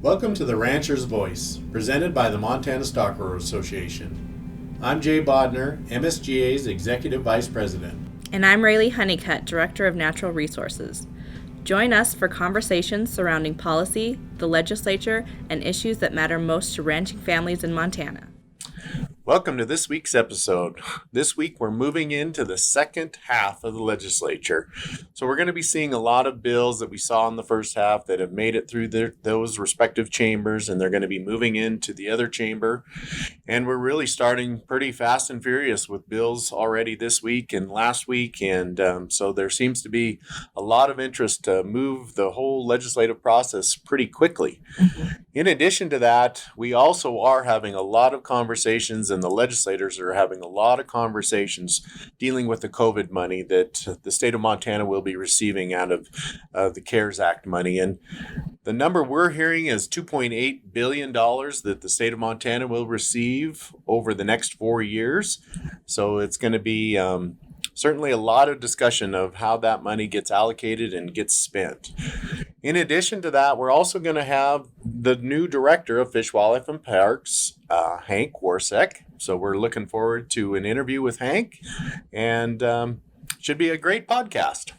Welcome to the Rancher's Voice, presented by the Montana Stockgrowers Association. I'm Jay Bodner, MSGA's Executive Vice President. And I'm Raylee Honeycutt, Director of Natural Resources. Join us for conversations surrounding policy, the legislature, and issues that matter most to ranching families in Montana. Welcome to this week's episode. This week we're moving into the second half of the legislature. So we're going to be seeing a lot of bills that we saw in the first half that have made it through those respective chambers, and they're going to be moving into the other chamber. And we're really starting pretty fast and furious with bills already this week and last week. And so there seems to be a lot of interest to move the whole legislative process pretty quickly. In addition to that, we also are having a lot of conversations, and the legislators are having a lot of conversations dealing with the COVID money that the state of Montana will be receiving out of the CARES Act money. And the number we're hearing is $2.8 billion that the state of Montana will receive over the next 4 years. So it's going to be certainly a lot of discussion of how that money gets allocated and gets spent. In addition to that, we're also going to have the new director of Fish, Wildlife, and Parks, Hank Worsech. So we're looking forward to an interview with Hank, and should be a great podcast.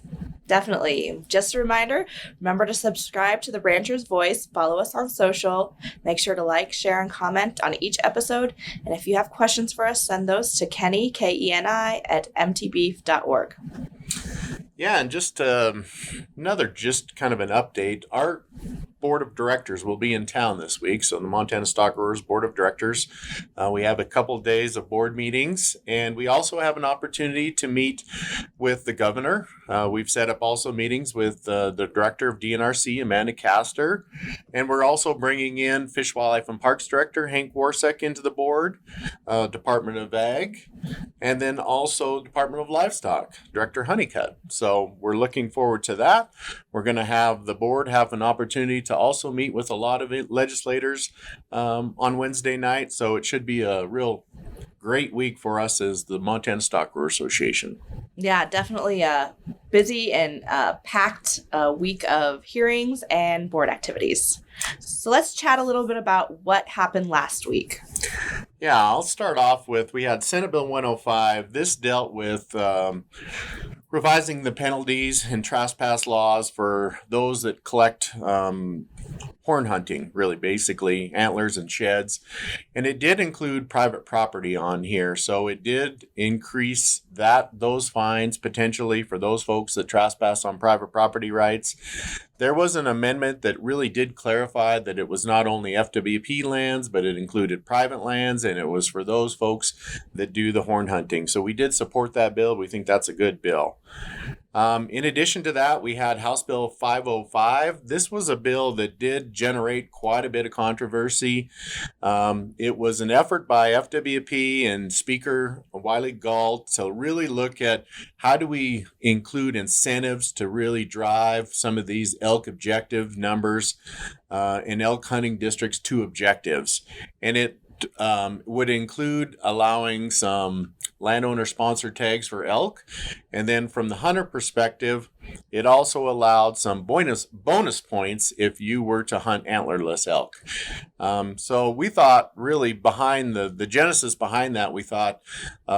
Definitely. Just a reminder, remember to subscribe to the Rancher's Voice, follow us on social, make sure to like, share, and comment on each episode. And if you have questions for us, send those to Kenny, Keni, at mtbeef.org. Yeah, and just another kind of an update. Our board of directors will be in town this week. So the Montana Stockgrowers Board of Directors, we have a couple days of board meetings, and we also have an opportunity to meet with the governor. We've set up also meetings with the director of DNRC, Amanda Castor, and we're also bringing in Fish, Wildlife, and Parks Director Hank Worsech into the board, Department of Ag, and then also Department of Livestock, Director Honeycutt. So we're looking forward to that. We're going to have the board have an opportunity to also meet with a lot of legislators on Wednesday night. So it should be a real great week for us as the Montana Stockgrowers Association. Yeah, definitely a busy and packed week of hearings and board activities. So let's chat a little bit about what happened last week. Yeah, I'll start off with, we had Senate Bill 105. This dealt with revising the penalties and trespass laws for those that collect horn hunting, really basically antlers and sheds. And it did include private property on here. So it did increase those fines potentially for those folks that trespass on private property rights. There was an amendment that really did clarify that it was not only FWP lands, but it included private lands, and it was for those folks that do the horn hunting. So we did support that bill. We think that's a good bill. In addition to that, we had House Bill 505. This was a bill that did generate quite a bit of controversy. It was an effort by FWP and Speaker Wiley Galt to really look at how do we include incentives to really drive some of these elk objective numbers in elk hunting districts to objectives. And it would include allowing some landowner sponsored tags for elk. And then from the hunter perspective, it also allowed some bonus points if you were to hunt antlerless elk. So we thought really behind the genesis behind that, we thought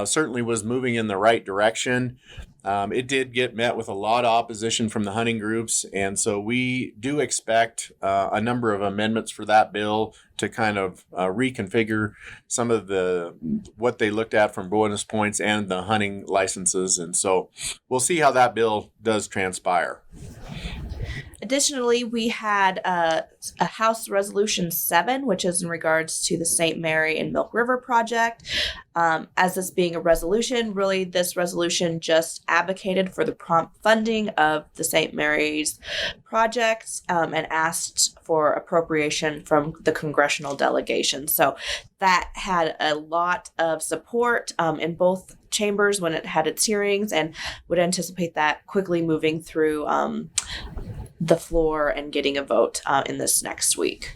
certainly was moving in the right direction. It did get met with a lot of opposition from the hunting groups, and so we do expect a number of amendments for that bill to kind of reconfigure some of what they looked at from bonus points and the hunting licenses, and so we'll see how that bill does transpire. Additionally, we had a House Resolution 7, which is in regards to the St. Mary and Milk River project. As this being a resolution, really this resolution just advocated for the prompt funding of the St. Mary's project and asked for appropriation from the congressional delegation. So that had a lot of support in both chambers when it had its hearings, and would anticipate that quickly moving through the floor and getting a vote in this next week.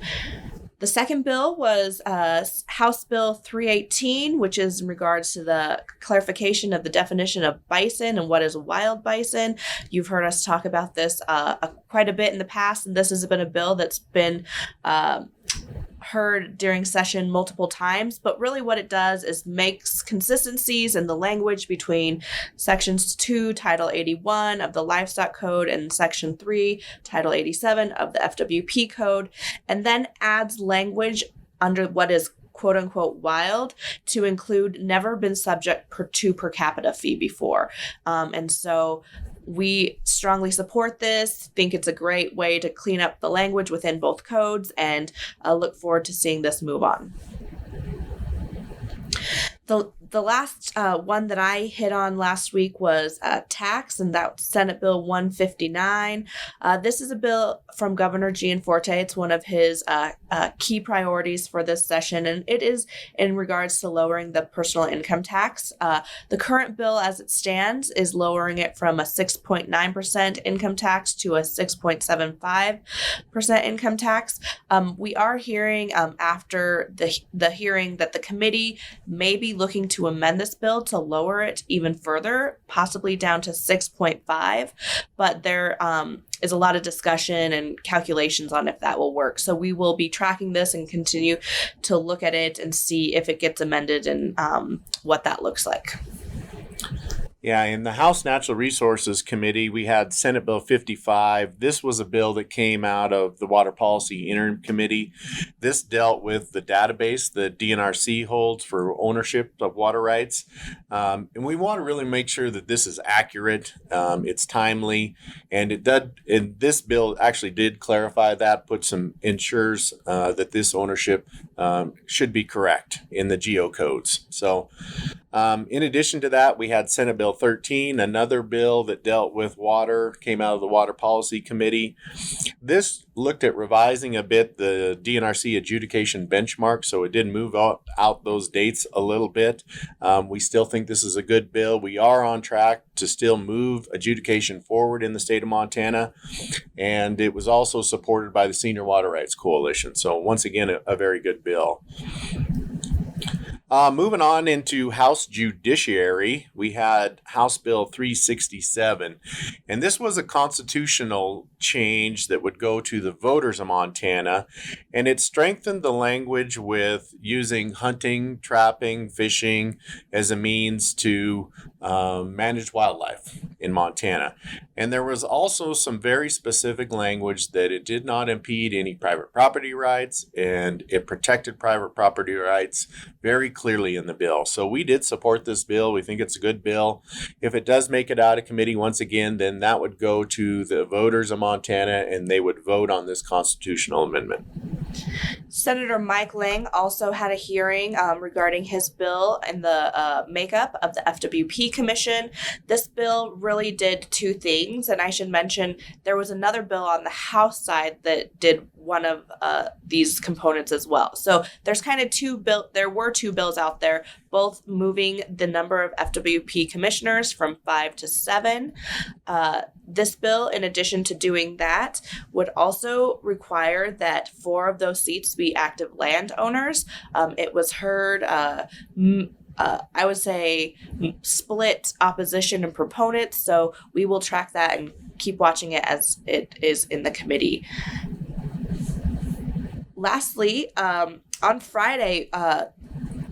The second bill was House Bill 318, which is in regards to the clarification of the definition of bison and what is a wild bison. You've heard us talk about this quite a bit in the past, and this has been a bill that's been heard during session multiple times, but really what it does is makes consistencies in the language between Sections 2, Title 81 of the Livestock Code and Section 3, Title 87 of the FWP Code, and then adds language under what is quote unquote wild to include never been subject to per capita fee before. And so we strongly support this, think it's a great way to clean up the language within both codes, and look forward to seeing this move on. The last one that I hit on last week was tax, and that's Senate Bill 159. This is a bill from Governor Gianforte. It's one of his key priorities for this session, and it is in regards to lowering the personal income tax. The current bill as it stands is lowering it from a 6.9% income tax to a 6.75% income tax. We are hearing after the hearing that the committee may be looking to amend this bill to lower it even further, possibly down to 6.5, but there is a lot of discussion and calculations on if that will work. So we will be tracking this and continue to look at it and see if it gets amended and what that looks like. Yeah, in the House Natural Resources Committee, we had Senate Bill 55. This was a bill that came out of the Water Policy Interim Committee. This dealt with the database that DNRC holds for ownership of water rights. And we want to really make sure that this is accurate, it's timely, and this bill actually did clarify that, put some ensures that this ownership should be correct in the geocodes. So in addition to that, we had Senate Bill 13, another bill that dealt with water, came out of the Water Policy Committee. This looked at revising a bit the DNRC adjudication benchmark, so it did move out those dates a little bit. We still think this is a good bill. We are on track to still move adjudication forward in the state of Montana, and it was also supported by the Senior Water Rights Coalition. So once again, a very good bill. Moving on into House Judiciary, we had House Bill 367, and this was a constitutional change that would go to the voters of Montana, and it strengthened the language with using hunting, trapping, fishing as a means to manage wildlife in Montana. And there was also some very specific language that it did not impede any private property rights, and it protected private property rights very clearly in the bill. So we did support this bill. We think it's a good bill. If it does make it out of committee once again, then that would go to the voters of Montana, and they would vote on this constitutional amendment. Senator Mike Lang also had a hearing regarding his bill and the makeup of the FWP Commission. This bill really did two things, and I should mention there was another bill on the House side that did one of these components as well. So there's kind of there were two bills out there, both moving the number of FWP commissioners from 5 to 7. This bill, in addition to doing that, would also require that 4 of those seats be active landowners. It was heard, I would say, split opposition and proponents. So we will track that and keep watching it as it is in the committee. Lastly, on Friday,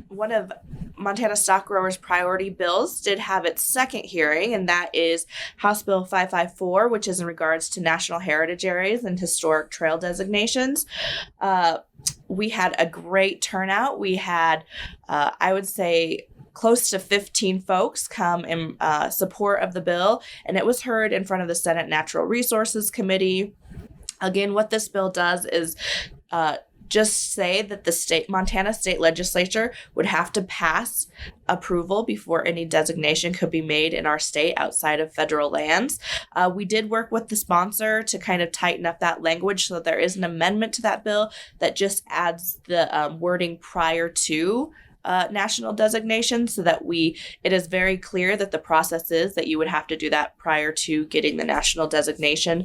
one of Montana Stockgrowers' priority bills did have its second hearing, and that is House Bill 554, which is in regards to national heritage areas and historic trail designations. We had a great turnout. We had, I would say, close to 15 folks come in support of the bill, and it was heard in front of the Senate Natural Resources Committee. Again, what this bill does is just say that the Montana State Legislature would have to pass approval before any designation could be made in our state outside of federal lands. We did work with the sponsor to kind of tighten up that language so that there is an amendment to that bill that just adds the wording prior to national designation, so that it is very clear that the process is that you would have to do that prior to getting the national designation.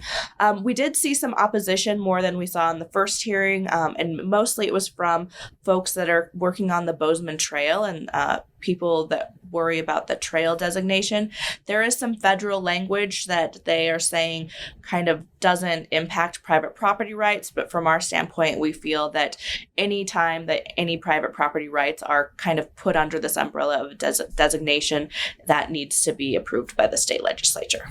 We did see some opposition, more than we saw in the first hearing, and mostly it was from folks that are working on the Bozeman Trail and people that worry about the trail designation. There is some federal language that they are saying kind of doesn't impact private property rights, but from our standpoint, we feel that any time that any private property rights are kind of put under this umbrella of designation, that needs to be approved by the state legislature.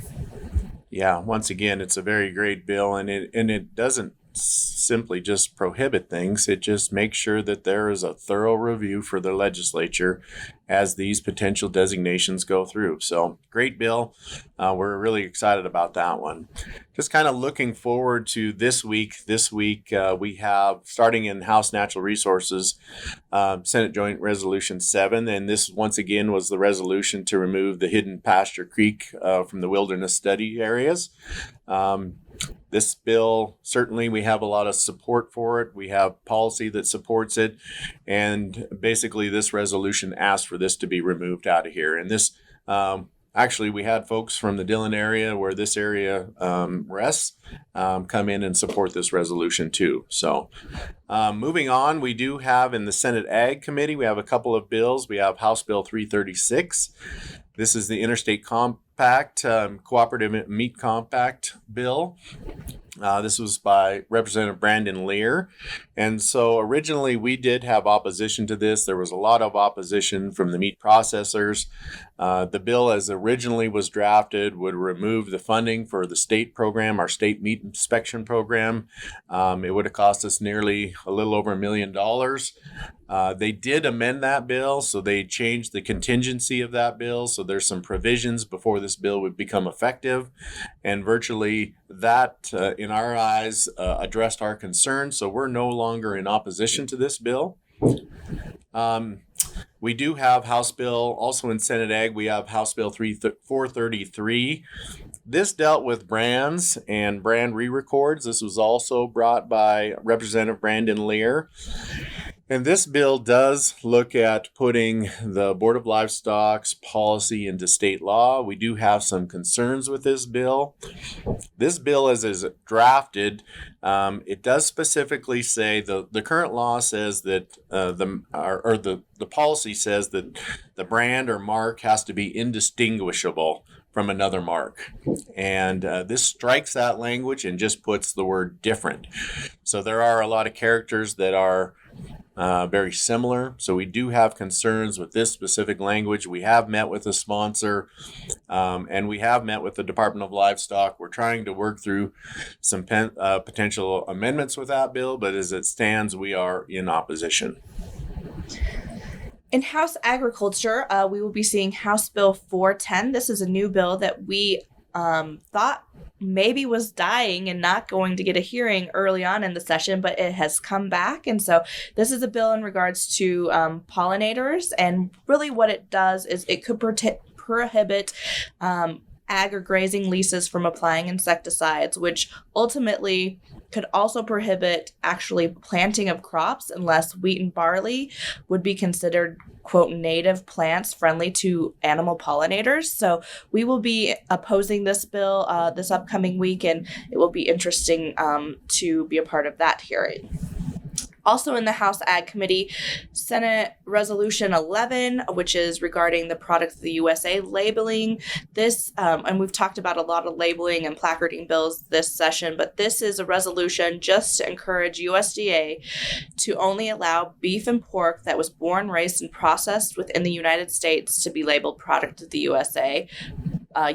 Yeah, once again, it's a very great bill, and it doesn't simply just prohibit things. It just makes sure that there is a thorough review for the legislature as these potential designations go through. So great bill. We're really excited about that one. Just kind of looking forward to this week. This week we have, starting in House Natural Resources, Senate Joint Resolution 7. And this once again was the resolution to remove the hidden pasture creek from the wilderness study areas. This bill, certainly we have a lot of support for it. We have policy that supports it. And basically this resolution asks for this to be removed out of here. And this, actually, we had folks from the Dillon area where this area rests come in and support this resolution too. So moving on, we do have in the Senate Ag Committee, we have a couple of bills. We have House Bill 336. This is the Interstate Compact, Cooperative Meat Compact bill. This was by Representative Brandon Lear. And so originally we did have opposition to this. There was a lot of opposition from the meat processors. The bill as originally was drafted would remove the funding for the state program, our state meat inspection program. It would have cost us nearly a little over $1 million. They did amend that bill, so they changed the contingency of that bill. So there's some provisions before this bill would become effective. And virtually that, in our eyes, addressed our concerns. So we're no longer in opposition to this bill. We do have House Bill, also in Senate Ag, we have House Bill 433. This dealt with brands and brand re-records. This was also brought by Representative Brandon Lear. And this bill does look at putting the Board of Livestock's policy into state law. We do have some concerns with this bill. This bill, as is drafted, it does specifically say the current law says that the policy says that the brand or mark has to be indistinguishable from another mark. And this strikes that language and just puts the word different. So there are a lot of characters that are very similar. So we do have concerns with this specific language. We have met with a sponsor and we have met with the Department of Livestock. We're trying to work through some potential amendments with that bill, but as it stands, we are in opposition. In House Agriculture, we will be seeing House Bill 410. This is a new bill that we thought maybe was dying and not going to get a hearing early on in the session, but it has come back. And so this is a bill in regards to pollinators. And really what it does is it could prohibit ag or grazing leases from applying insecticides, which ultimately could also prohibit actually planting of crops unless wheat and barley would be considered, quote, native plants friendly to animal pollinators. So we will be opposing this bill this upcoming week, and it will be interesting to be a part of that hearing. Also in the House Ag Committee, Senate Resolution 11, which is regarding the Product of the USA labeling. This, and we've talked about a lot of labeling and placarding bills this session, but this is a resolution just to encourage USDA to only allow beef and pork that was born, raised, and processed within the United States to be labeled Product of the USA.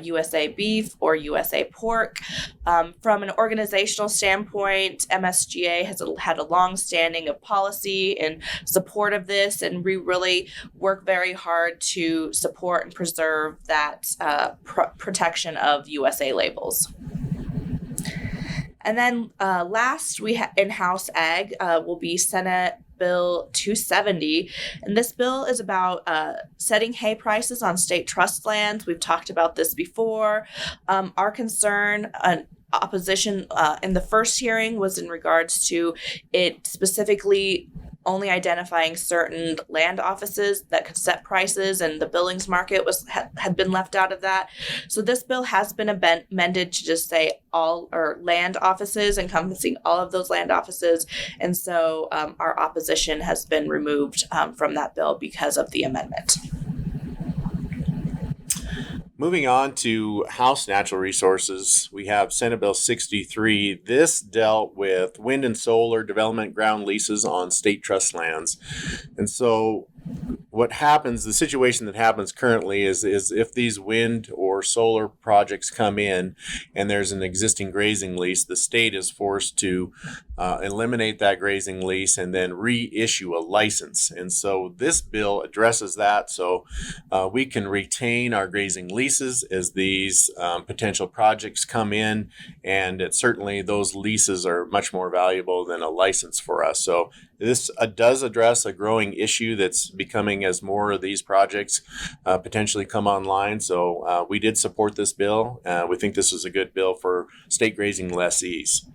USA beef or USA pork. From an organizational standpoint, MSGA has had a long standing of policy in support of this, and we really work very hard to support and preserve that protection of USA labels. And then last, we in House Ag will be Senate Bill 270, and this bill is about setting hay prices on state trust lands. We've talked about this before. Our concern, opposition in the first hearing was in regards to it specifically only identifying certain land offices that could set prices, and the billings market had been left out of that. So this bill has been amended to just say all or land offices, encompassing all of those land offices. And so our opposition has been removed from that bill because of the amendment. Moving on to House Natural Resources, we have Senate Bill 63. This dealt with wind and solar development ground leases on state trust lands. And so what happens, the situation that happens currently is if these wind or solar projects come in and there's an existing grazing lease, the state is forced to eliminate that grazing lease and then reissue a license. And so this bill addresses that, so we can retain our grazing leases as these potential projects come in, and certainly those leases are much more valuable than a license for us. So this does address a growing issue that's becoming as more of these projects potentially come online. So we did support this bill. We think this is a good bill for state grazing lessees.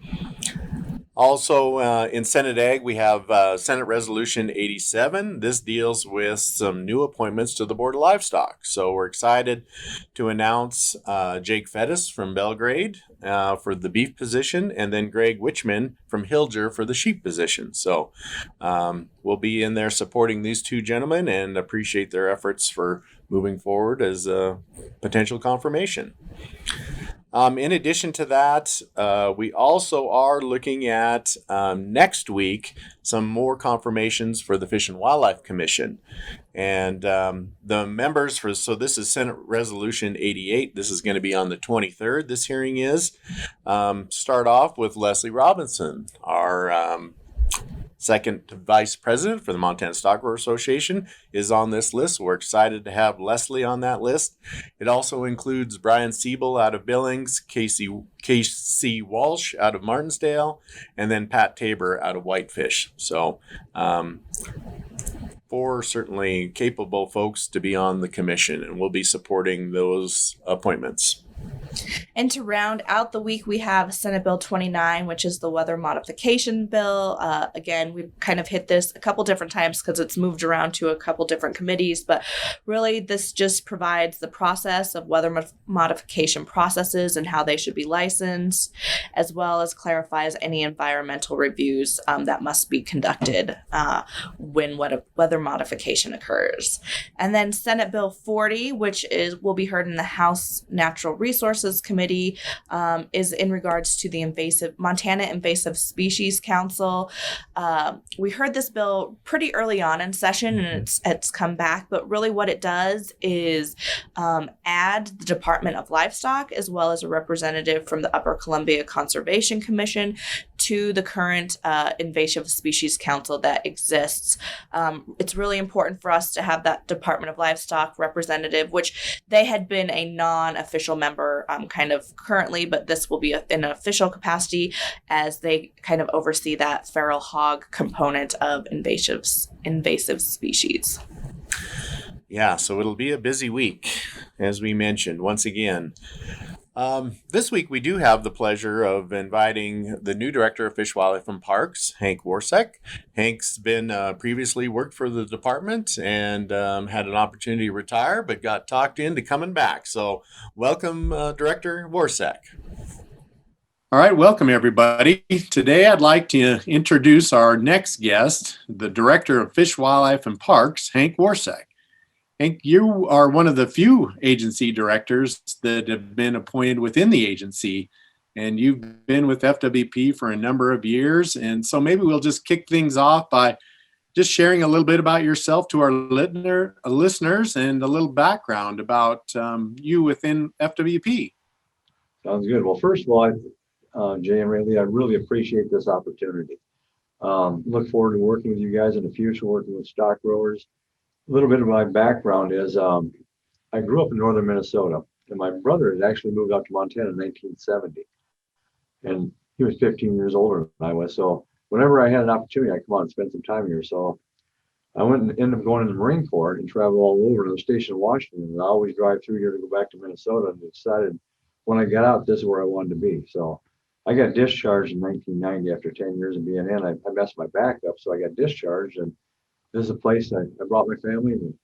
Also, in Senate Ag, we have Senate Resolution 87. This deals with some new appointments to the Board of Livestock. So we're excited to announce Jake Fettis from Belgrade for the beef position, and then Greg Witchman from Hilger for the sheep position. So we'll be in there supporting these two gentlemen and appreciate their efforts for moving forward as a potential confirmation. In addition to that, we also are looking at next week some more confirmations for the Fish and Wildlife Commission. And the members so this is Senate Resolution 88. This is going to be on the 23rd. This hearing is. Start off with Leslie Robinson, our second vice president for the Montana Stockgrowers Association, is on this list. We're excited to have Leslie on that list. It also includes Brian Siebel out of Billings, Casey Walsh out of Martinsdale, and then Pat Tabor out of Whitefish. So four certainly capable folks to be on the commission, and we'll be supporting those appointments. And to round out the week, we have Senate Bill 29, which is the weather modification bill. Again, we've kind of hit this a couple different times because it's moved around to a couple different committees, but really this just provides the process of weather modification processes and how they should be licensed, as well as clarifies any environmental reviews that must be conducted when weather modification occurs. And then Senate Bill 40, which will be heard in the House Natural Resources Committee, is in regards to the Montana Invasive Species Council. We heard this bill pretty early on in session, and it's come back, but really what it does is add the Department of Livestock as well as a representative from the Upper Columbia Conservation Commission to the current Invasive Species Council that exists. It's really important for us to have that Department of Livestock representative, which they had been a non-official member kind of currently, but this will be in an official capacity as they kind of oversee that feral hog component of invasive species. Yeah, so it'll be a busy week, as we mentioned, once again. This week, we do have the pleasure of inviting the new Director of Fish, Wildlife, and Parks, Hank Worsech. Hank's been previously worked for the department and had an opportunity to retire, but got talked into coming back. So welcome, Director Worsech. All right, welcome everybody. Today I'd like to introduce our next guest, the Director of Fish, Wildlife, and Parks, Hank Worsech. Hank, you are one of the few agency directors that have been appointed within the agency, and you've been with FWP for a number of years. And so maybe we'll just kick things off by just sharing a little bit about yourself to our listeners and a little background about you within FWP. Sounds good. Well, first of all, Jay and Raylee, I really appreciate this opportunity. Look forward to working with you guys in the future, working with stock growers. A little bit of my background is I grew up in northern Minnesota, and my brother had actually moved out to Montana in 1970. And he was 15 years older than I was. So whenever I had an opportunity, I'd come out and spend some time here. So I went and ended up going in the Marine Corps and travel all over to the station in Washington. And I always drive through here to go back to Minnesota, and decided when I got out, this is where I wanted to be. So I got discharged in 1990 after 10 years of being in. I messed my back up, so I got discharged. And this is a place I brought my family. And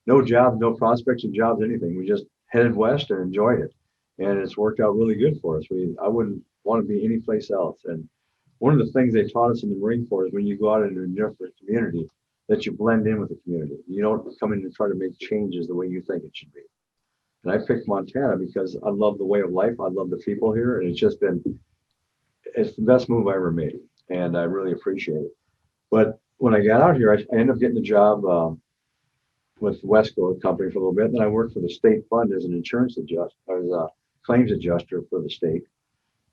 no job, no prospects of jobs, anything. We just headed west and enjoyed it, and it's worked out really good for us. I wouldn't want to be any place else. And one of the things they taught us in the Marine Corps is when you go out into a different community, that you blend in with the community. You don't come in and try to make changes the way you think it should be. And I picked Montana because I love the way of life. I love the people here, and it's the best move I ever made, and I really appreciate it. But when I got out here, I ended up getting a job with Wesco company for a little bit. Then I worked for the state fund as an insurance adjuster, as a claims adjuster for the state.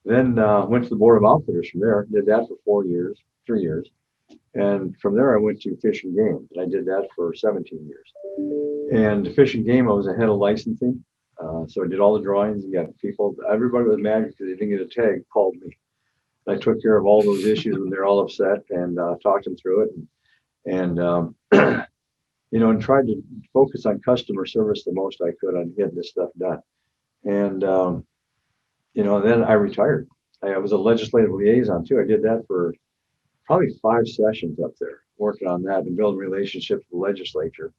Then went to the Board of Outfitters from there, did that for 3 years. And from there, I went to Fish and Game, and I did that for 17 years. And Fish and Game, I was a head of licensing. So I did all the drawings and got people, everybody was mad because they didn't get a tag, called me. I took care of all those issues when they're all upset and talked them through it. And and tried to focus on customer service the most I could on getting this stuff done. And, then I retired. I was a legislative liaison too. I did that for probably 5 sessions up there, working on that and building relationships with the legislature.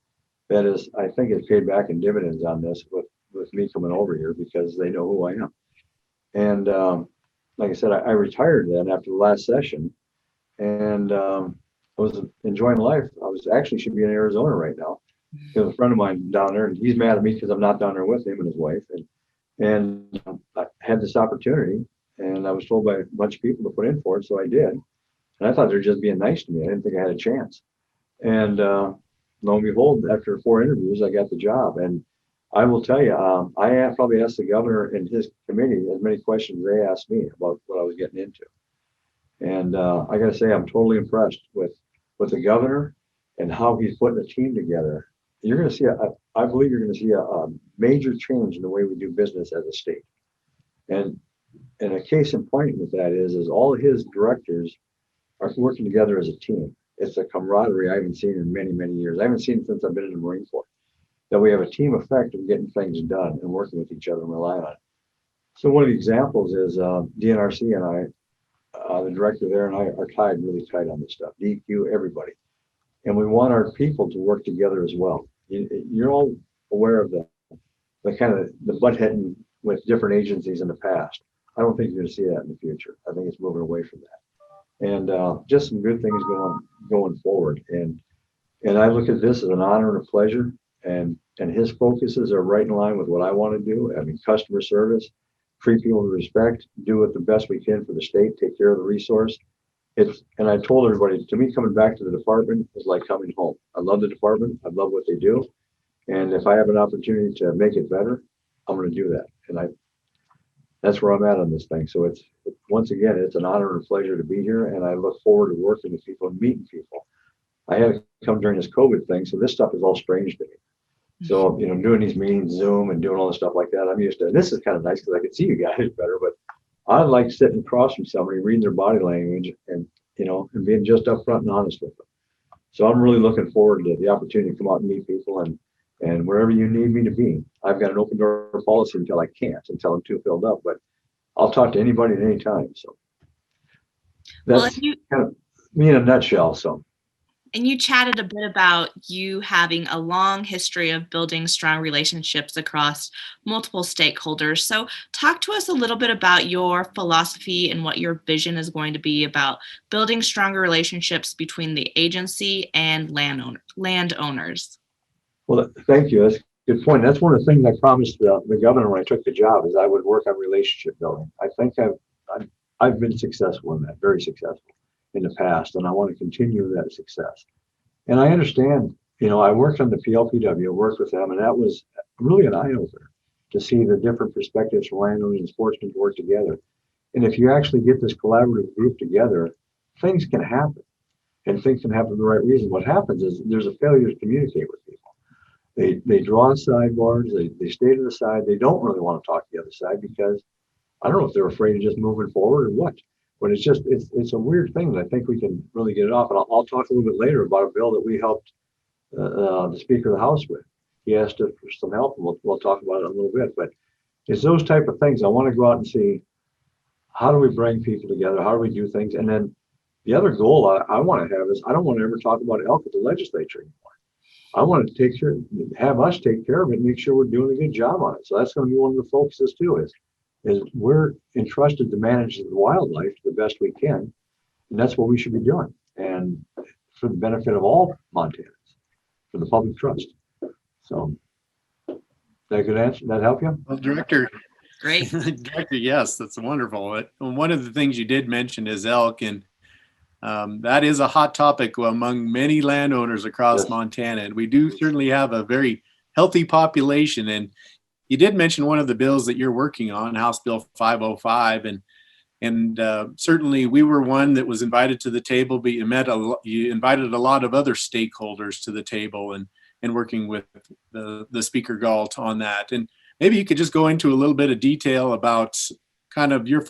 That is, I think it's paid back in dividends on this with me coming over here because they know who I am. And like I said, I retired then after the last session, and I was enjoying life. I was actually should be in Arizona right now. Because a friend of mine down there, and he's mad at me because I'm not down there with him and his wife. And I had this opportunity, and I was told by a bunch of people to put in for it, so I did. And I thought they were just being nice to me. I didn't think I had a chance. And lo and behold, after 4 interviews, I got the job. And I will tell you, I probably asked the governor and his committee as many questions as they asked me about what I was getting into. And I got to say, I'm totally impressed with the governor and how he's putting a team together. You're going to see, I believe you're going to see a major change in the way we do business as a state. And a case in point with that is all his directors are working together as a team. It's a camaraderie I haven't seen in many, many years. I haven't seen it since I've been in the Marine Corps, that we have a team effect of getting things done and working with each other and relying on it. So one of the examples is DNRC and I, the director there and I are tied really tight on this stuff, DEQ, everybody. And we want our people to work together as well. You're all aware of the kind of the butt heading with different agencies in the past. I don't think you're going to see that in the future. I think it's moving away from that. And just some good things going forward. And I look at this as an honor and a pleasure. And his focuses are right in line with what I want to do. I mean, customer service, treat people with respect, do it the best we can for the state, take care of the resource. And I told everybody, to me, coming back to the department is like coming home. I love the department. I love what they do. And if I have an opportunity to make it better, I'm going to do that. And that's where I'm at on this thing. So once again, it's an honor and a pleasure to be here. And I look forward to working with people and meeting people. I had to come during this COVID thing, so this stuff is all strange to me. So, doing these meetings, Zoom, and doing all this stuff like that, I'm used to it. This is kind of nice because I can see you guys better, but I like sitting across from somebody, reading their body language and being just upfront and honest with them. So I'm really looking forward to the opportunity to come out and meet people and wherever you need me to be. I've got an open door policy until I can't, until I'm too filled up, but I'll talk to anybody at any time. So that's kind of me in a nutshell. So. And you chatted a bit about you having a long history of building strong relationships across multiple stakeholders. So talk to us a little bit about your philosophy and what your vision is going to be about building stronger relationships between the agency and landowners. Well, thank you. That's a good point. That's one of the things I promised the governor when I took the job is I would work on relationship building. I think I've been successful in that, very successful in the past, and I want to continue that success. And I understand, I worked on the PLPW, worked with them, and that was really an eye-opener to see the different perspectives from landowners and sportsmen work together. And if you actually get this collaborative group together, things can happen, and things can happen for the right reason. What happens is there's a failure to communicate with people. They draw sidebars, they stay to the side, they don't really want to talk to the other side because I don't know if they're afraid of just moving forward or what. But it's a weird thing that I think we can really get it off. And I'll talk a little bit later about a bill that we helped the Speaker of the House with. He asked us for some help, and we'll talk about it in a little bit. But it's those type of things. I want to go out and see how do we bring people together? How do we do things? And then the other goal I want to have is I don't want to ever talk about elk at the legislature anymore. I want to have us take care of it, and make sure we're doing a good job on it. So that's going to be one of the focuses too, is we're entrusted to manage the wildlife the best we can. And that's what we should be doing. And for the benefit of all Montanans, for the public trust. So that a good answer? That help you? Well, Director, Great. Director, yes, that's wonderful. One of the things you did mention is elk, and that is a hot topic among many landowners across Yes. Montana. And we do certainly have a very healthy population. And you did mention one of the bills that you're working on, House Bill 505, and certainly we were one that was invited to the table, but you invited a lot of other stakeholders to the table, and working with the Speaker Galt on that. And maybe you could just go into a little bit of detail about kind of your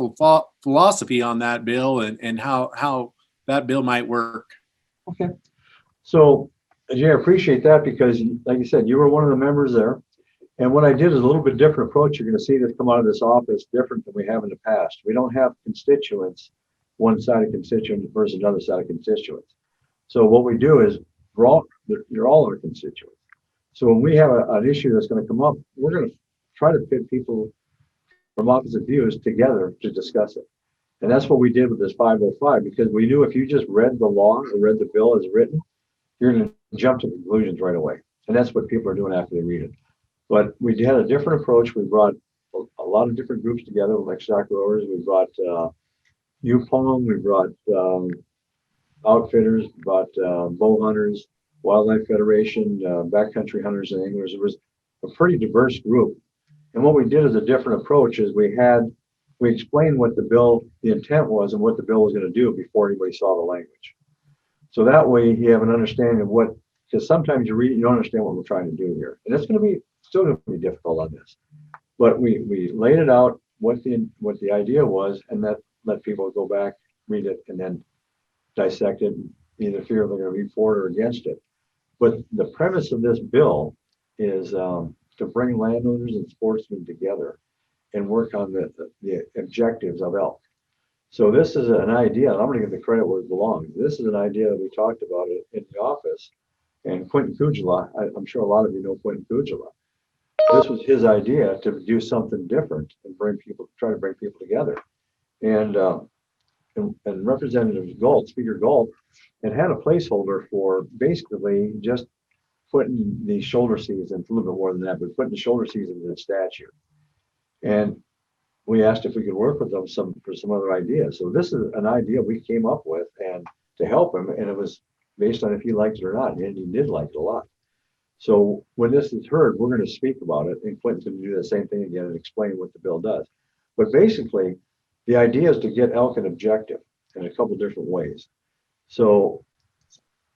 philosophy on that bill, and how that bill might work. Okay. So, Jay, I appreciate that, because like you said, you were one of the members there. And what I did is a little bit different approach. You're going to see this come out of this office different than we have in the past. We don't have constituents, one side of constituents versus another side of constituents. So what we do is you're all our constituents. So when we have an issue that's going to come up, we're going to try to pit people from opposite views together to discuss it. And that's what we did with this 505, because we knew if you just read the law or read the bill as written, you're going to jump to conclusions right away. And that's what people are doing after they read it. But we had a different approach. We brought a lot of different groups together, like stock growers. We brought UPOM, we brought outfitters, we brought bow hunters, Wildlife Federation, backcountry hunters and anglers. It was a pretty diverse group. And what we did as a different approach is we explained what the intent was and what the bill was going to do before anybody saw the language. So that way you have an understanding of because sometimes you read it, you don't understand what we're trying to do here. And it's still going to be difficult on this. But we laid it out, what the idea was, and that let people go back, read it, and then dissect it, and either feel they're going to be for it or against it. But the premise of this bill is to bring landowners and sportsmen together and work on the objectives of elk. So this is an idea, and I'm going to give the credit where it belongs. This is an idea that we talked about in the office. And Quentin Kujala, I'm sure a lot of you know Quentin Kujala. This was his idea to do something different and try to bring people together. And Representative Galt, Speaker Galt, had a placeholder for basically just putting the shoulder seasons, a little bit more than that, but putting the shoulder seasons in the statute. And we asked if we could work with them for some other ideas. So this is an idea we came up with and to help him, and it was based on if he liked it or not, and he did like it a lot. So when this is heard, we're going to speak about it, and Quentin's going to do the same thing again and explain what the bill does. But basically, the idea is to get elk an objective in a couple different ways. So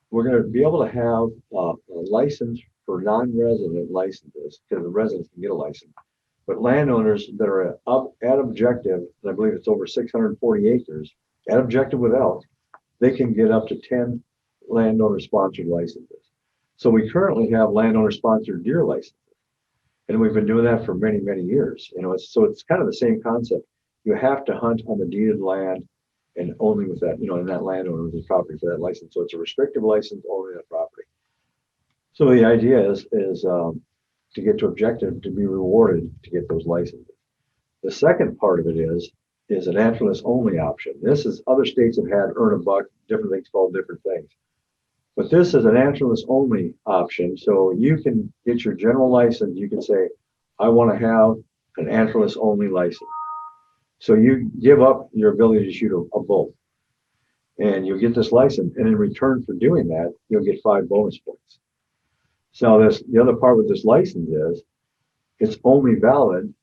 we're going to be able to have a license for non-resident licenses, because the residents can get a license. But landowners that are at objective, and I believe it's over 640 acres, at objective with elk, they can get up to 10 landowner-sponsored licenses. So we currently have landowner-sponsored deer licenses, and we've been doing that for many, many years. It's kind of the same concept. You have to hunt on the deeded land, and only with that, and that landowner with his property for that license. So it's a restrictive license only on that property. So the idea is to get to objective, to be rewarded to get those licenses. The second part of it is an antlerless only option. This is, other states have had earn a buck, different things called different things. But this is an antlerless only option. So you can get your general license. You can say, I want to have an antlerless only license. So you give up your ability to shoot a bull, and you'll get this license. And in return for doing that, you'll get 5 bonus points. So the other part with this license is it's only valid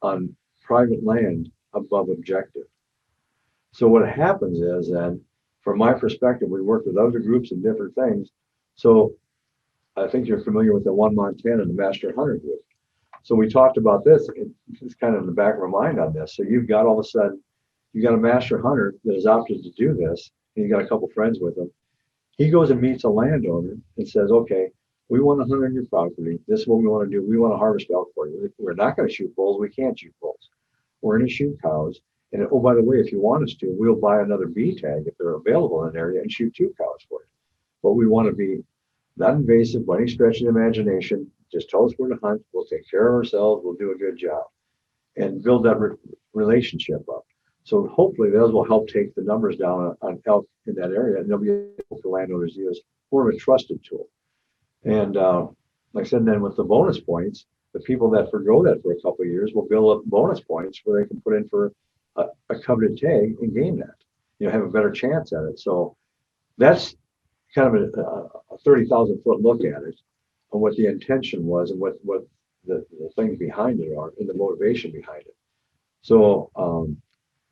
on private land above objective. So what happens is then, from my perspective, we work with other groups and different things. So I think you're familiar with the One Montana, the Master Hunter Group. So we talked about this. It's kind of in the back of our mind on this. So you've got all of a sudden, you got a master hunter that has opted to do this, and you got a couple friends with him. He goes and meets a landowner and says, okay, we want to hunt on your property. This is what we want to do. We want to harvest elk for you. We're not going to shoot bulls. We can't shoot bulls. We're going to shoot cows. And oh, by the way, if you want us to, we'll buy another B tag if they're available in an area and shoot 2 cows for it. But we want to be not invasive by any stretch of the imagination. Just tell us where to hunt. We'll take care of ourselves. We'll do a good job and build that relationship up. So hopefully those will help take the numbers down on elk in that area, and they'll be able for landowners to use more of a trusted tool. And like I said, then with the bonus points, the people that forgo that for a couple of years will build up bonus points where they can put in for a coveted tag and gain that, have a better chance at it. So that's kind of a 30,000 foot look at it, and what the intention was and what the things behind it are and the motivation behind it. So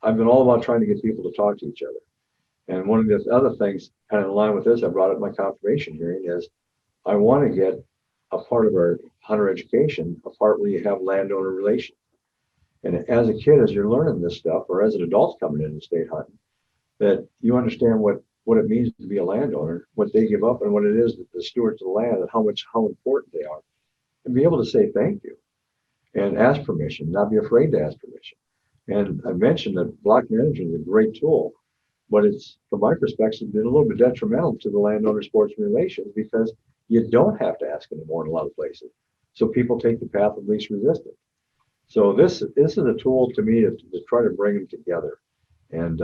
I've been all about trying to get people to talk to each other. And one of the other things kind of in line with this, I brought up my confirmation hearing, is I want to get a part of our hunter education, a part where you have landowner relations. And as a kid, as you're learning this stuff, or as an adult coming in and state hunting, that you understand what it means to be a landowner, what they give up, and what it is that the stewards of the land, and how important they are, and be able to say thank you and ask permission, not be afraid to ask permission. And I mentioned that block management is a great tool, but it's, from my perspective, been a little bit detrimental to the landowner sportsman relations, because you don't have to ask anymore in a lot of places. So people take the path of least resistance. So this is a tool to me to try to bring them together. And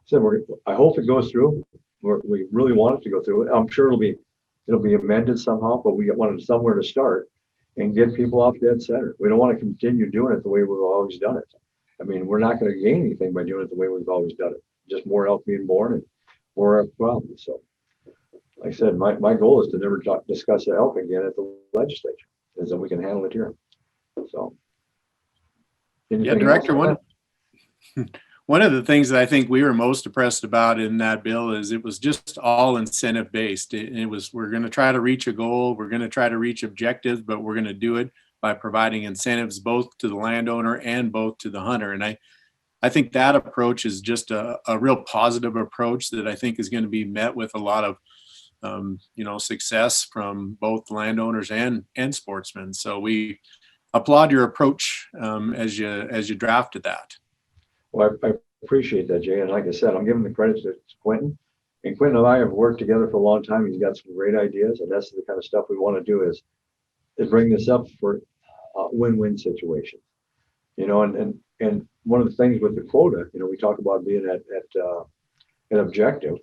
so I hope it goes through. We really want it to go through. I'm sure it'll be amended somehow, but we wanted somewhere to start and get people off dead center. We don't want to continue doing it the way we've always done it. I mean, we're not going to gain anything by doing it the way we've always done it. Just more elk being born and more elk problems. So, like I said, my goal is to never discuss the elk again at the legislature, is that we can handle it here. So, yeah, Director, one of the things that I think we were most impressed about in that bill is it was just all incentive based. It was, we're going to try to reach a goal, we're going to try to reach objectives, but we're going to do it by providing incentives both to the landowner and both to the hunter. And I think that approach is just a real positive approach that I think is going to be met with a lot of success from both landowners and sportsmen. So we applaud your approach as you drafted that. Well, I appreciate that, Jay. And like I said, I'm giving the credit to Quentin. And Quentin and I have worked together for a long time. He's got some great ideas, and that's the kind of stuff we want to do is bring this up for win-win situations. And one of the things with the quota, we talk about being at an objective.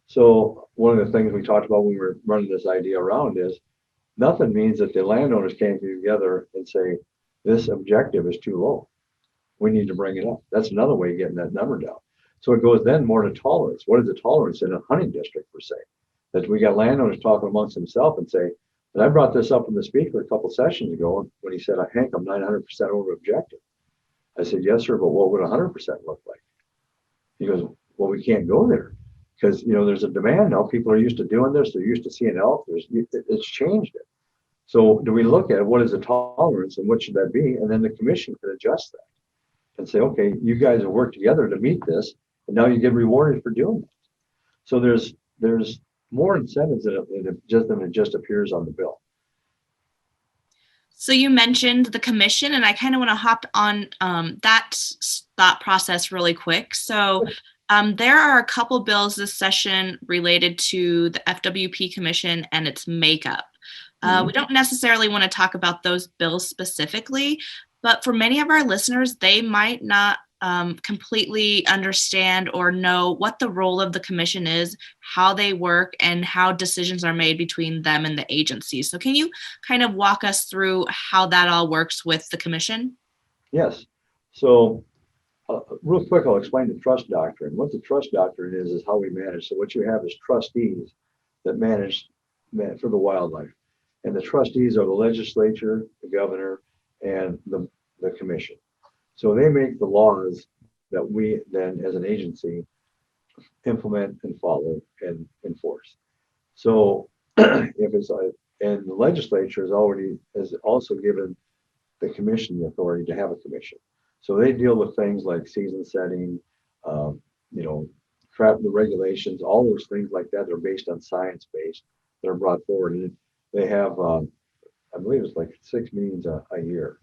So one of the things we talked about when we were running this idea around is nothing means that the landowners can't get together and say, this objective is too low. We need to bring it up. That's another way of getting that number down. So it goes then more to tolerance. What is the tolerance in a hunting district, per se? That we got landowners talking amongst themselves and say, and I brought this up from the speaker a couple sessions ago when he said, Hank, I'm 900% over objective. I said, yes, sir, but what would 100% look like? He goes, well, we can't go there because, there's a demand now. People are used to doing this. They're used to seeing elk. It's changed it. So do we look at what is the tolerance and what should that be? And then the commission could adjust that and say, okay, you guys have worked together to meet this, and now you get rewarded for doing it. So there's more incentives than it just appears on the bill. So you mentioned the commission, and I kind of want to hop on that thought process really quick. So there are a couple bills this session related to the FWP commission and its makeup. We don't necessarily want to talk about those bills specifically, but for many of our listeners, they might not completely understand or know what the role of the commission is, how they work, and how decisions are made between them and the agency. So can you kind of walk us through how that all works with the commission? Yes. So real quick, I'll explain the Trust Doctrine. What the Trust Doctrine is how we manage. So what you have is trustees that manage for the wildlife. And the trustees are the legislature, the governor, and the commission. So they make the laws that we then, as an agency, implement and follow and enforce. So if it's and the legislature has also given the commission the authority to have a commission. So they deal with things like season setting, the regulations, all those things like that. They're based on science-based. They're brought forward, and they have, I believe it's like 6 meetings a year.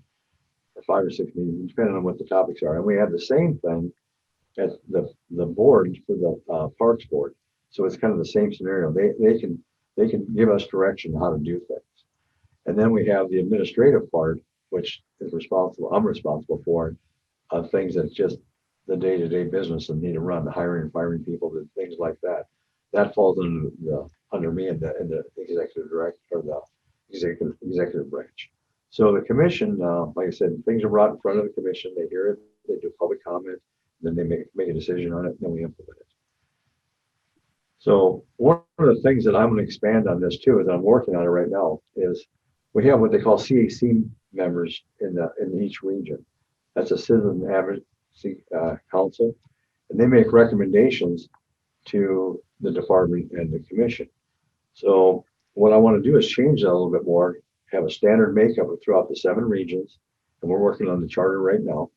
or 5 or 6 meetings, depending on what the topics are. And we have the same thing at the board for the Parks Board. So it's kind of the same scenario. They can give us direction on how to do things. And then we have the administrative part, which is I'm responsible for, things that just the day-to-day business and need to run, the hiring and firing people, the things like that. That falls under me and the executive director or the executive branch. So the commission, like I said, things are brought in front of the commission. They hear it, they do public comment, then they make a decision on it, and then we implement it. So one of the things that I'm going to expand on this too, as I'm working on it right now, is we have what they call CAC members in each region. That's a citizen advocacy council, and they make recommendations to the department and the commission. So what I want to do is change that a little bit more, have a standard makeup throughout the 7 regions, and we're working on the charter right now,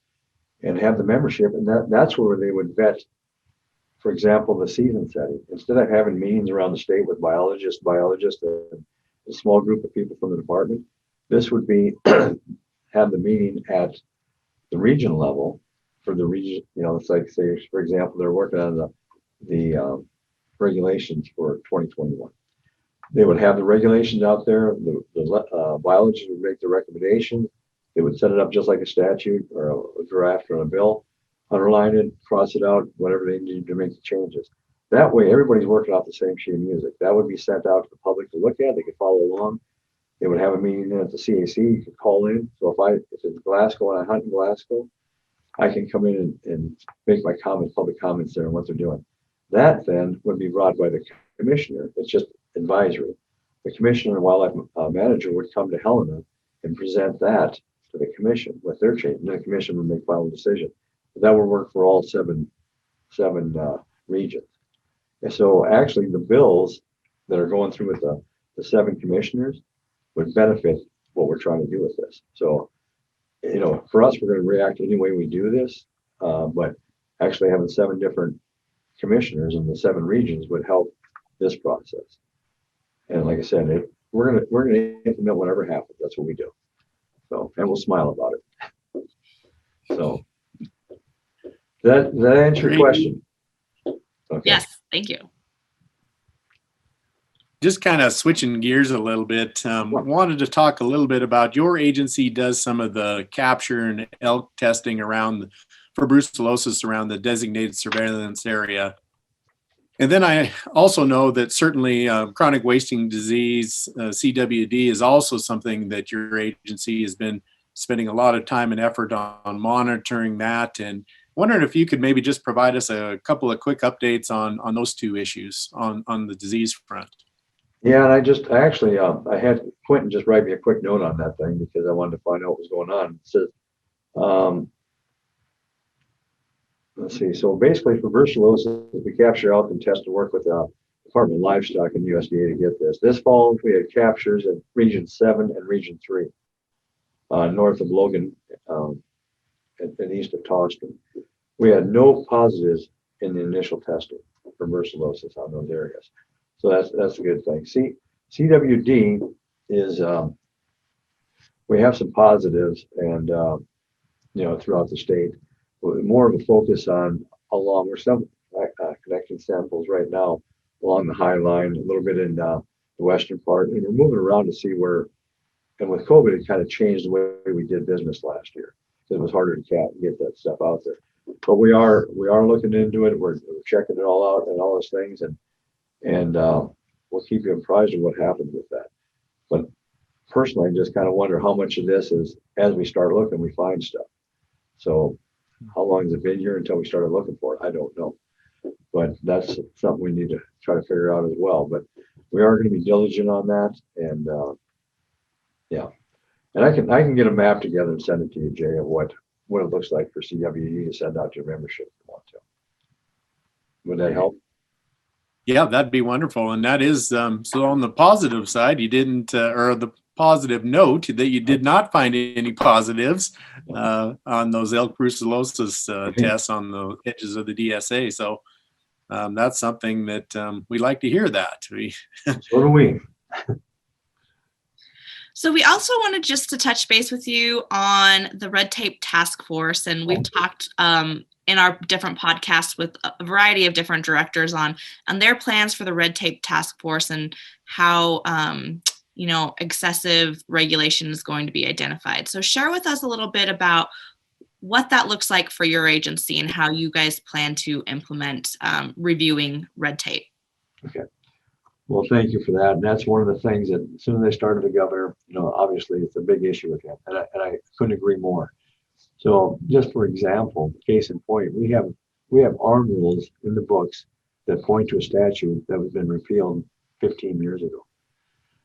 and have the membership, and that's where they would vet, for example, the season setting. Instead of having meetings around the state with biologists, and a small group of people from the department, this would be have the meeting at the region level for the region. It's like, say, for example, they're working on the regulations for 2021. They would have the regulations out there. The biologists would make the recommendation. They would set it up just like a statute or a draft or a bill, underline it, cross it out, whatever they need to make the changes. That way, everybody's working off the same sheet of music. That would be sent out to the public to look at. They could follow along. They would have a meeting at the CAC. You could call in. So if it's Glasgow and I hunt in Glasgow, I can come in and make my public comments there on what they're doing. That then would be brought by the commissioner. It's just advisory. The commissioner and wildlife manager would come to Helena and present that to the commission with their change. And the commission would make final decision. That would work for all seven regions. And so actually the bills that are going through with the 7 commissioners would benefit what we're trying to do with this. So, for us, we're going to react any way we do this, but actually having 7 different commissioners in the 7 regions would help this process. And like I said, we're going to implement whatever happens. That's what we do. So, and we'll smile about it. So, does that answer your question? Okay. Yes, thank you. Just kind of switching gears a little bit, wanted to talk a little bit about your agency does some of the capture and elk testing for brucellosis around the designated surveillance area. And then I also know that certainly chronic wasting disease, CWD, is also something that your agency has been spending a lot of time and effort on monitoring that. And wondering if you could maybe just provide us a couple of quick updates on those 2 issues on the disease front. Yeah, and I had Quentin just write me a quick note on that thing because I wanted to find out what was going on. It says, let's see. So basically, for brucellosis, we capture elk and test and work with the Department of Livestock and USDA to get this. This fall, we had captures in Region 7 and Region 3, north of Logan and east of Towston. We had no positives in the initial testing for brucellosis on those areas. So that's a good thing. CWD is, we have some positives and, throughout the state. More of a focus on we're collecting samples right now along the High Line, a little bit in the western part, and we're moving around to see where, and with COVID, it kind of changed the way we did business last year. It was harder to get that stuff out there. But we are looking into it. We're checking it all out and all those things, and we'll keep you apprised of what happens with that. But personally, I just kind of wonder how much of this is, as we start looking, we find stuff. So how long has it been here until we started looking for it? I don't know. But that's something we need to try to figure out as well. But we are going to be diligent on that. And and I can get a map together and send it to you, Jay, of what it looks like for CWD to send out to your membership if you want to. Would that help? Yeah, that'd be wonderful. And that is, so on the positive side, you didn't, or the positive note that you did not find any positives on those elk brucellosis tests on the edges of the DSA. So that's something that we like to hear that. So do we. So we also wanted just to touch base with you on the Red Tape Task Force, and we've talked in our different podcasts with a variety of different directors on their plans for the Red Tape Task Force and how excessive regulation is going to be identified. So share with us a little bit about what that looks like for your agency and how you guys plan to implement reviewing red tape. Okay. Well, thank you for that. And that's one of the things that as soon as they started the governor, obviously it's a big issue with him. And I couldn't agree more. So just for example, case in point, we have arm rules in the books that point to a statute that has been repealed 15 years ago.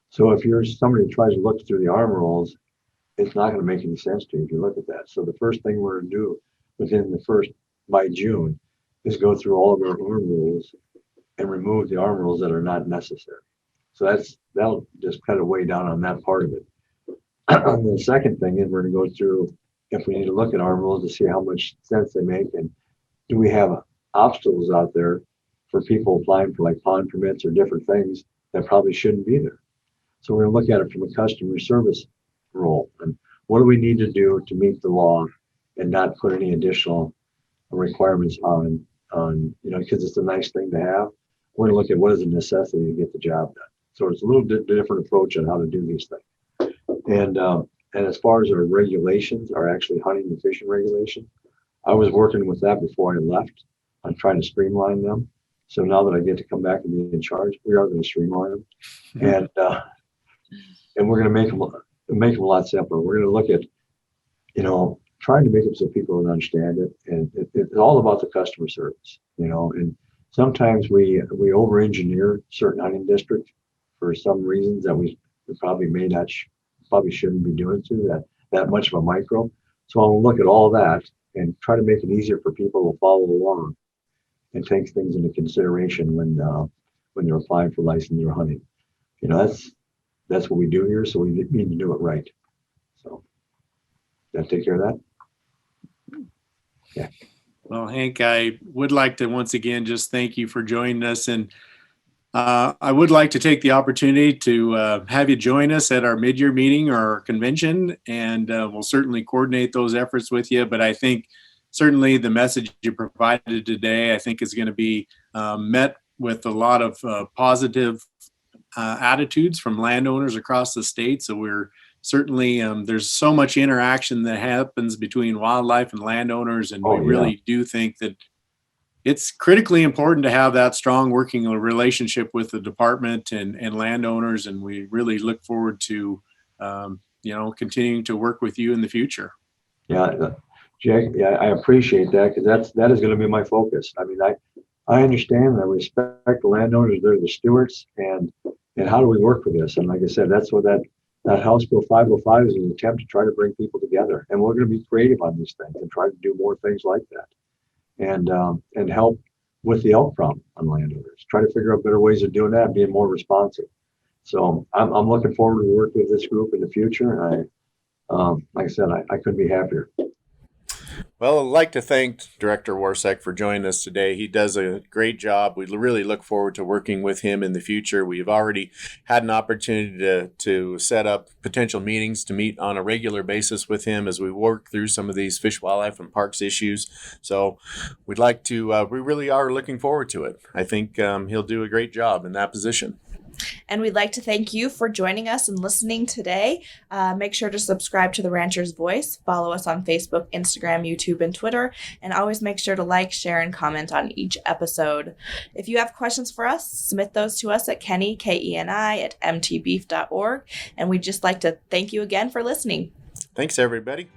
So if you're somebody who tries to look through the arm rules, it's not going to make any sense to you if you look at that. So the first thing we're going to do by June is go through all of our arm rules and remove the arm rules that are not necessary. So that'll just kind of weigh down on that part of it. The second thing is we're going to go through, if we need to look at arm rules to see how much sense they make, and do we have obstacles out there for people applying for like pond permits or different things that probably shouldn't be there. So we're going to look at it from a customer service role, and what do we need to do to meet the law and not put any additional requirements on because it's a nice thing to have. We're going to look at what is a necessity to get the job done. So it's a little bit different approach on how to do these things. And as far as our regulations, are actually hunting and fishing regulations, I was working with that before I left on trying to streamline them. So now that I get to come back and be in charge, we are going to streamline them, and we're going to make them a lot simpler. We're going to look at, trying to make it so people can understand it, and it's all about the customer service, and sometimes we over-engineer certain hunting districts for some reasons that we probably shouldn't be doing to that much of a micro. So I'll look at all that and try to make it easier for people to follow along and take things into consideration when they're applying for license or hunting. That's what we do here, so we need to do it right. So that take care of that? Yeah. Well, Hank, I would like to once again just thank you for joining us, and I would like to take the opportunity to have you join us at our mid-year meeting or our convention, and we'll certainly coordinate those efforts with you. But I think certainly the message you provided today, I think, is going to be met with a lot of positive attitudes from landowners across the state. So we're certainly, there's so much interaction that happens between wildlife and landowners, and we really do think that it's critically important to have that strong working relationship with the department and landowners, and we really look forward to continuing to work with you in the future. Yeah, Jake, I appreciate that, because that is going to be my focus. I mean, I understand and I respect the landowners; they're the stewards, and how do we work with this? And like I said, that's what that House Bill 505 is, an attempt to try to bring people together, and we're going to be creative on these things and try to do more things like that, and help with the elk problem on landowners. Try to figure out better ways of doing that, and being more responsive. So I'm looking forward to work with this group in the future. And like I said, I couldn't be happier. Well, I'd like to thank Director Worsech for joining us today. He does a great job. We really look forward to working with him in the future. We've already had an opportunity to set up potential meetings to meet on a regular basis with him as we work through some of these fish, wildlife, and parks issues. So we'd like to, we really are looking forward to it. I think he'll do a great job in that position. And we'd like to thank you for joining us and listening today. Make sure to subscribe to The Rancher's Voice. Follow us on Facebook, Instagram, YouTube, and Twitter. And always make sure to like, share, and comment on each episode. If you have questions for us, submit those to us at Kenny, Keni, at mtbeef.org. And we'd just like to thank you again for listening. Thanks, everybody.